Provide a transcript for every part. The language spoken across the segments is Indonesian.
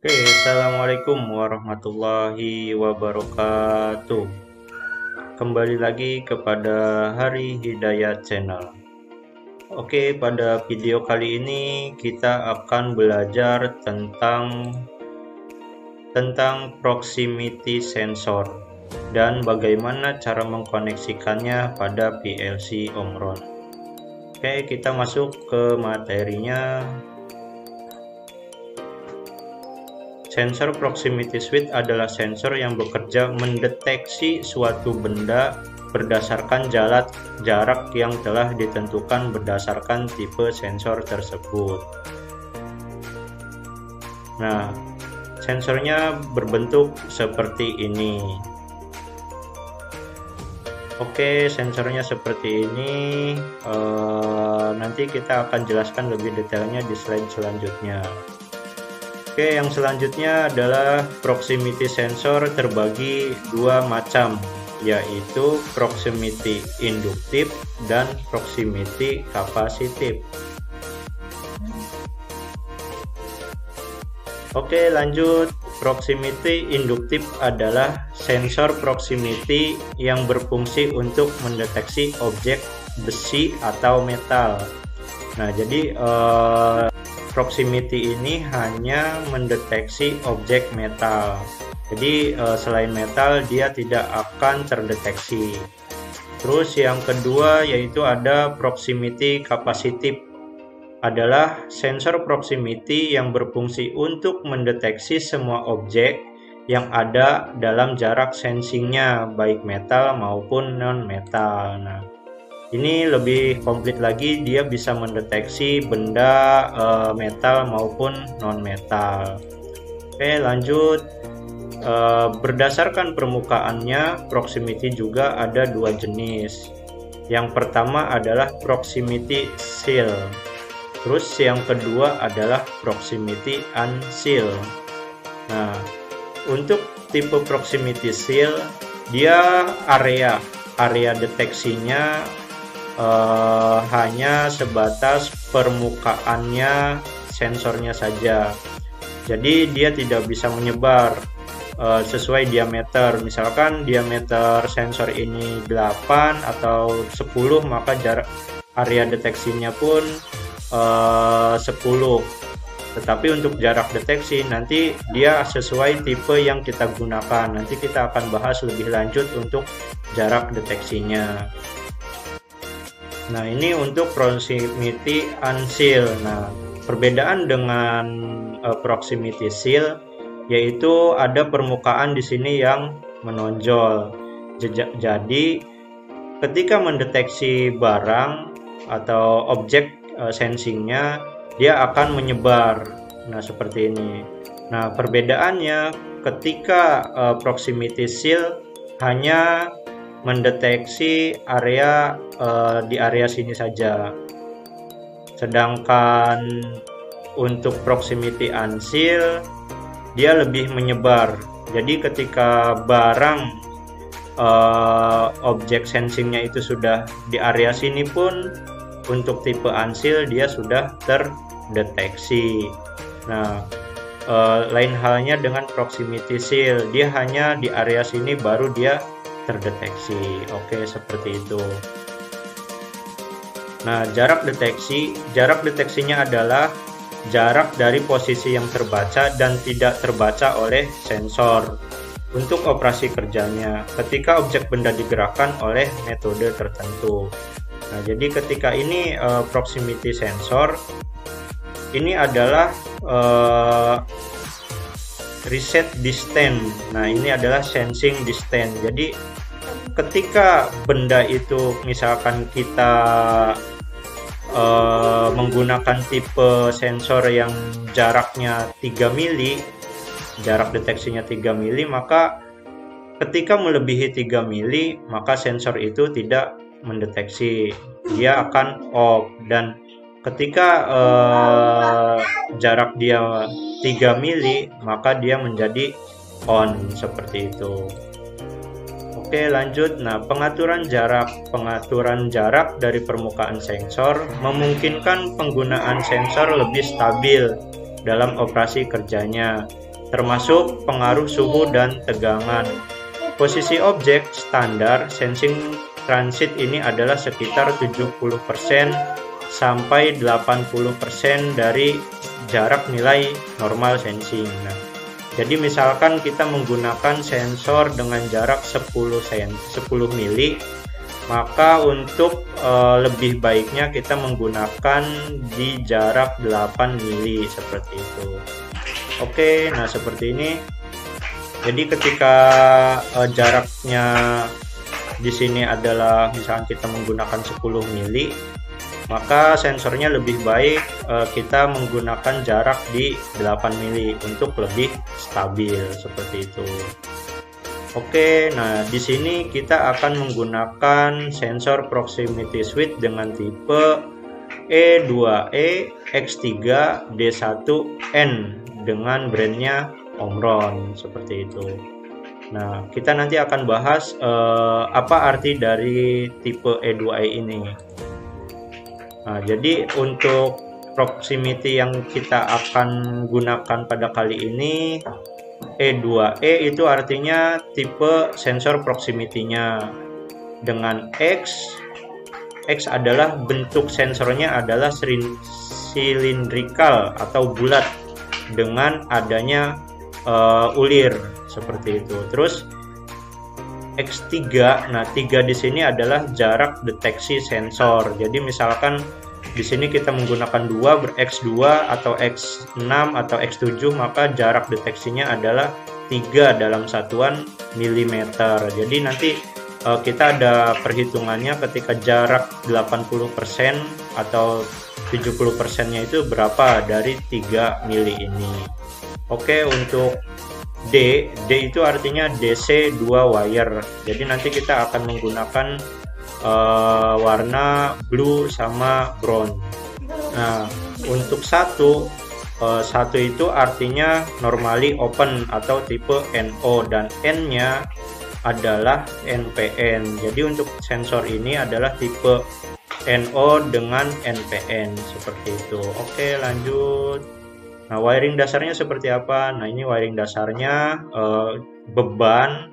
Oke, assalamualaikum warahmatullahi wabarakatuh. Kembali lagi kepada Hari Hidayat Channel. Oke, pada video kali ini kita akan belajar tentang proximity sensor dan bagaimana cara mengkoneksikannya pada PLC Omron. Oke, kita masuk ke materinya. Sensor proximity switch adalah sensor yang bekerja mendeteksi suatu benda berdasarkan jarak yang telah ditentukan berdasarkan tipe sensor tersebut. Nah, sensornya berbentuk seperti ini. Oke, sensornya seperti ini. Nanti kita akan jelaskan lebih detailnya di slide selanjutnya. Oke, yang selanjutnya adalah proximity sensor terbagi dua macam, yaitu proximity induktif dan proximity kapasitif. Oke, lanjut. Proximity induktif adalah sensor proximity yang berfungsi untuk mendeteksi objek besi atau metal. Nah, jadi proximity ini hanya mendeteksi objek metal. Jadi selain metal dia tidak akan terdeteksi. Terus yang kedua yaitu ada proximity kapasitif. Adalah sensor proximity yang berfungsi untuk mendeteksi semua objek yang ada dalam jarak sensingnya, baik metal maupun non-metal. Nah, ini lebih komplit lagi, dia bisa mendeteksi benda metal maupun non-metal. Oke, lanjut. Berdasarkan permukaannya, proximity juga ada dua jenis. Yang pertama adalah proximity seal. Terus yang kedua adalah proximity unseal. Nah, untuk tipe proximity seal, dia area deteksinya hanya sebatas permukaannya sensornya saja. Jadi dia tidak bisa menyebar sesuai diameter. Misalkan diameter sensor ini 8 atau 10, maka jarak area deteksinya pun 10. Tetapi untuk jarak deteksi nanti dia sesuai tipe yang kita gunakan. Nanti kita akan bahas lebih lanjut untuk jarak deteksinya. Nah, ini untuk proximity unseal. Nah, perbedaan dengan proximity seal yaitu ada permukaan di sini yang menonjol. Jadi, ketika mendeteksi barang atau objek sensingnya, dia akan menyebar. Nah, seperti ini. Nah, perbedaannya ketika proximity seal hanya mendeteksi area di area sini saja. Sedangkan untuk proximity unseal dia lebih menyebar. Jadi ketika barang objek sensingnya itu sudah di area sini pun untuk tipe unseal dia sudah terdeteksi. Nah, lain halnya dengan proximity seal, dia hanya di area sini baru dia terdeteksi. Oke, seperti itu. Nah, jarak deteksinya adalah jarak dari posisi yang terbaca dan tidak terbaca oleh sensor untuk operasi kerjanya ketika objek benda digerakkan oleh metode tertentu. Nah, jadi ketika ini proximity sensor ini adalah reset distance. Nah, ini adalah sensing distance. Jadi ketika benda itu misalkan kita menggunakan tipe sensor yang jaraknya 3 mili, jarak deteksinya 3 mili, maka ketika melebihi 3 mili maka sensor itu tidak mendeteksi, dia akan off. Dan ketika jarak dia 3 mili maka dia menjadi on, seperti itu. Oke, lanjut. Nah, pengaturan jarak dari permukaan sensor memungkinkan penggunaan sensor lebih stabil dalam operasi kerjanya. termasuk pengaruh suhu dan tegangan. Posisi objek standar sensing transit ini adalah sekitar 70% sampai 80% dari jarak nilai normal sensing. Nah, jadi misalkan kita menggunakan sensor dengan jarak 10 mili, maka untuk lebih baiknya kita menggunakan di jarak 8 mili seperti itu. Oke, nah seperti ini. Jadi ketika jaraknya di sini adalah misalkan kita menggunakan 10 mili, maka sensornya lebih baik kita menggunakan jarak di 8 mili untuk lebih stabil seperti itu. Oke, nah di sini kita akan menggunakan sensor proximity switch dengan tipe E2E X3D1N dengan brandnya Omron seperti itu. Nah, kita nanti akan bahas apa arti dari tipe E2E ini. Nah, jadi untuk proximity yang kita akan gunakan pada kali ini, E2E itu artinya tipe sensor proximity-nya. Dengan X adalah bentuk sensornya adalah silindrikal atau bulat dengan adanya ulir seperti itu. Terus X3, nah 3 di sini adalah jarak deteksi sensor. Jadi misalkan di sini kita menggunakan 2 X2 atau X6 atau X7, maka jarak deteksinya adalah 3 dalam satuan milimeter. Jadi nanti kita ada perhitungannya ketika jarak 80% atau 70%-nya itu berapa dari 3 mili ini. Oke, untuk D itu artinya DC 2 wire. Jadi nanti kita akan menggunakan warna blue sama brown. Nah, untuk satu itu artinya normally open atau tipe NO, dan N-nya adalah NPN. Jadi untuk sensor ini adalah tipe NO dengan NPN seperti itu. Oke, lanjut. Nah, wiring dasarnya seperti apa? Nah, ini wiring dasarnya, beban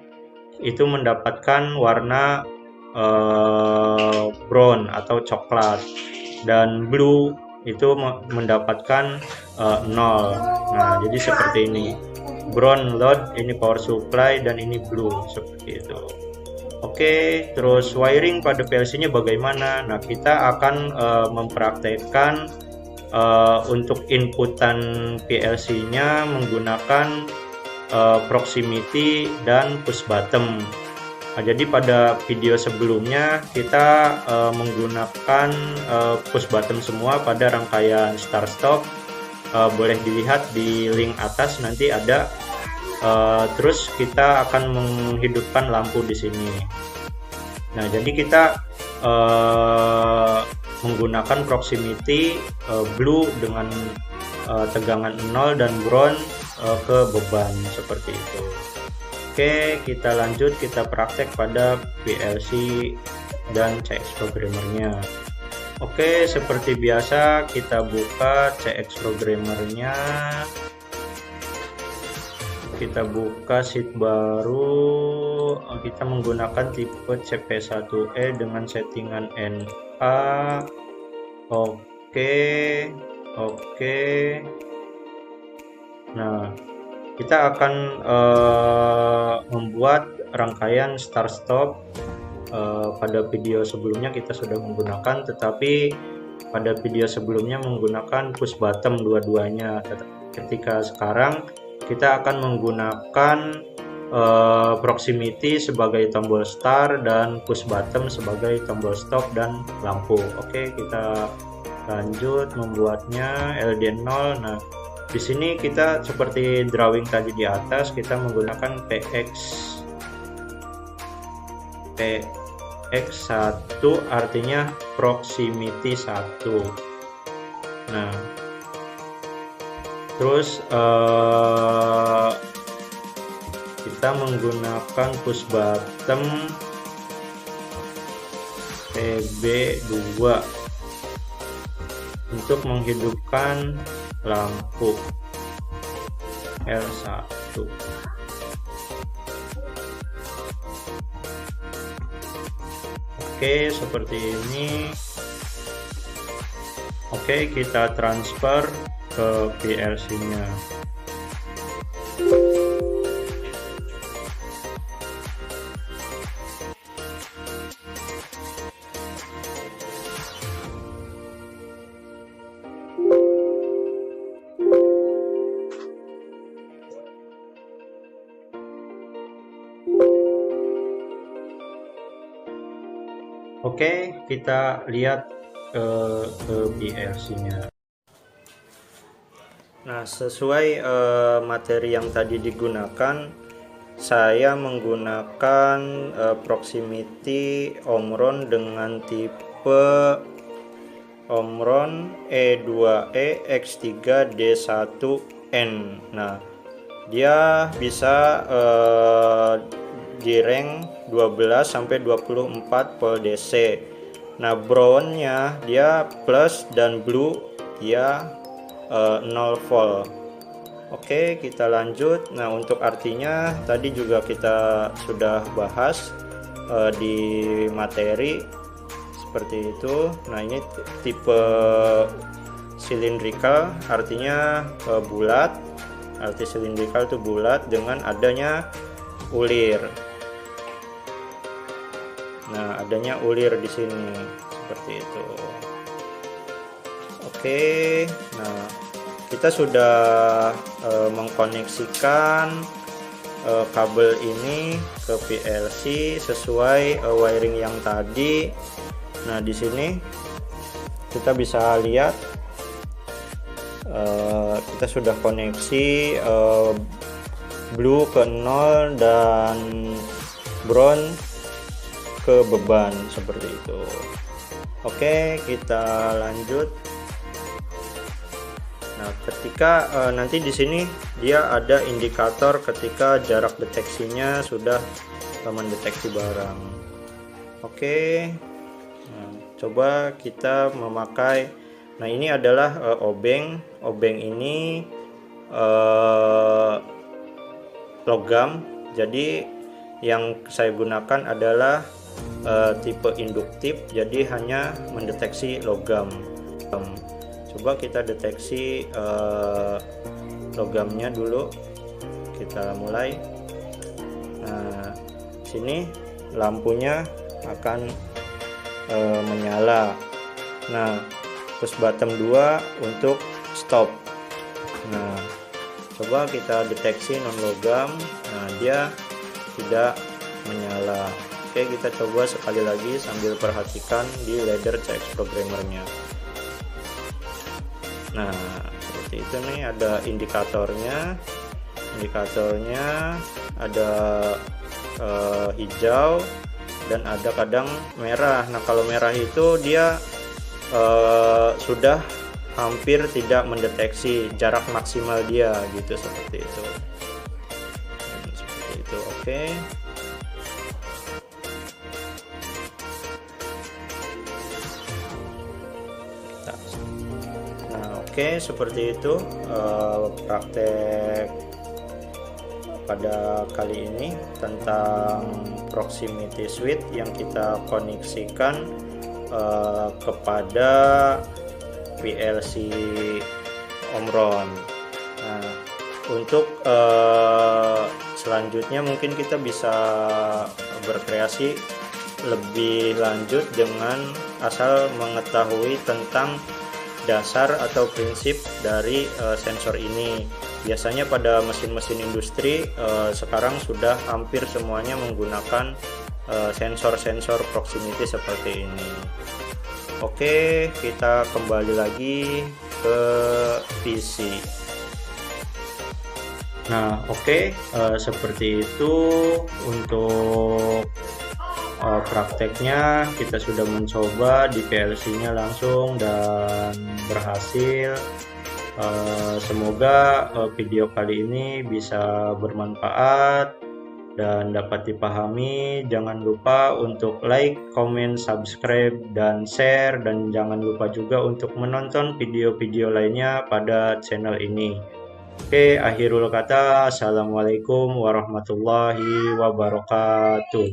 itu mendapatkan warna brown atau coklat, dan blue itu mendapatkan 0. Nah, jadi seperti ini. Brown load, ini power supply, dan ini blue seperti itu. Oke, terus wiring pada PLC-nya bagaimana? Nah, kita akan mempraktekkan untuk inputan PLC-nya menggunakan proximity dan push bottom. Nah, jadi pada video sebelumnya kita menggunakan push bottom semua pada rangkaian start stop. Boleh dilihat di link atas, nanti ada. Terus kita akan menghidupkan lampu di sini. Nah, jadi kita menggunakan proximity blue dengan tegangan 0 dan brown ke beban seperti itu. Oke, kita lanjut, kita praktek pada PLC dan CX programmernya. Oke, seperti biasa kita buka CX programmernya. Kita buka sheet baru. Kita menggunakan tipe CP1E dengan settingan NA. Oke. Nah, kita akan membuat rangkaian start stop. Pada video sebelumnya kita sudah menggunakan, tetapi pada video sebelumnya menggunakan push bottom dua-duanya. Ketika sekarang kita akan menggunakan proximity sebagai tombol start dan push bottom sebagai tombol stop dan lampu. Oke, kita lanjut membuatnya LD0. Nah, di sini kita seperti drawing tadi di atas, kita menggunakan PX1 artinya proximity 1. Nah, terus kita menggunakan push bottom PB2 untuk menghidupkan lampu L1. satu. Oke, seperti ini. Oke, kita transfer ke PLC-nya. Oke, kita lihat ke PLC-nya. Nah, sesuai materi yang tadi digunakan, saya menggunakan proximity Omron dengan tipe Omron E2E X3D1N. Nah, dia bisa di rank 12 sampai 24 volt DC. Nah, brownnya dia plus dan blue dia 0 volt. Oke, kita lanjut. Nah, untuk artinya tadi juga kita sudah bahas di materi seperti itu. Nah, ini tipe cylindrical, artinya bulat. Arti cylindrical itu bulat dengan adanya ulir. Nah, adanya ulir di sini seperti itu. Oke, nah kita sudah mengkoneksikan kabel ini ke PLC sesuai wiring yang tadi. Nah, di sini kita bisa lihat kita sudah koneksi blue ke 0 dan brown ke beban seperti itu. Oke, kita lanjut. Nah, ketika nanti di sini dia ada indikator ketika jarak deteksinya sudah mendeteksi barang. Oke, nah, coba kita memakai. Nah, ini adalah obeng. Obeng ini logam. Jadi yang saya gunakan adalah tipe induktif, jadi hanya mendeteksi logam. Coba kita deteksi logamnya dulu. Kita mulai. Nah, sini lampunya akan menyala. Nah, push button 2 untuk stop. Nah, coba kita deteksi non logam. Nah, dia tidak menyala. Oke, kita coba sekali lagi sambil perhatikan di ladder CX programmernya. Nah, seperti itu nih, ada indikatornya. Indikatornya ada hijau dan ada kadang merah. Nah, kalau merah itu dia sudah hampir tidak mendeteksi jarak maksimal dia gitu, seperti itu. Seperti itu. Oke. Oke, seperti itu praktek pada kali ini tentang proximity switch yang kita koneksikan kepada PLC Omron. Nah, untuk selanjutnya mungkin kita bisa berkreasi lebih lanjut dengan asal mengetahui tentang dasar atau prinsip dari sensor ini. Biasanya pada mesin-mesin industri sekarang sudah hampir semuanya menggunakan sensor-sensor proximity seperti ini. Oke, kita kembali lagi ke PC. Nah, oke, seperti itu untuk prakteknya. Kita sudah mencoba di PLC-nya langsung dan berhasil. Semoga video kali ini bisa bermanfaat dan dapat dipahami. Jangan lupa untuk like, comment, subscribe, dan share, dan jangan lupa juga untuk menonton video-video lainnya pada channel ini. Oke, akhirul kata. Assalamualaikum warahmatullahi wabarakatuh.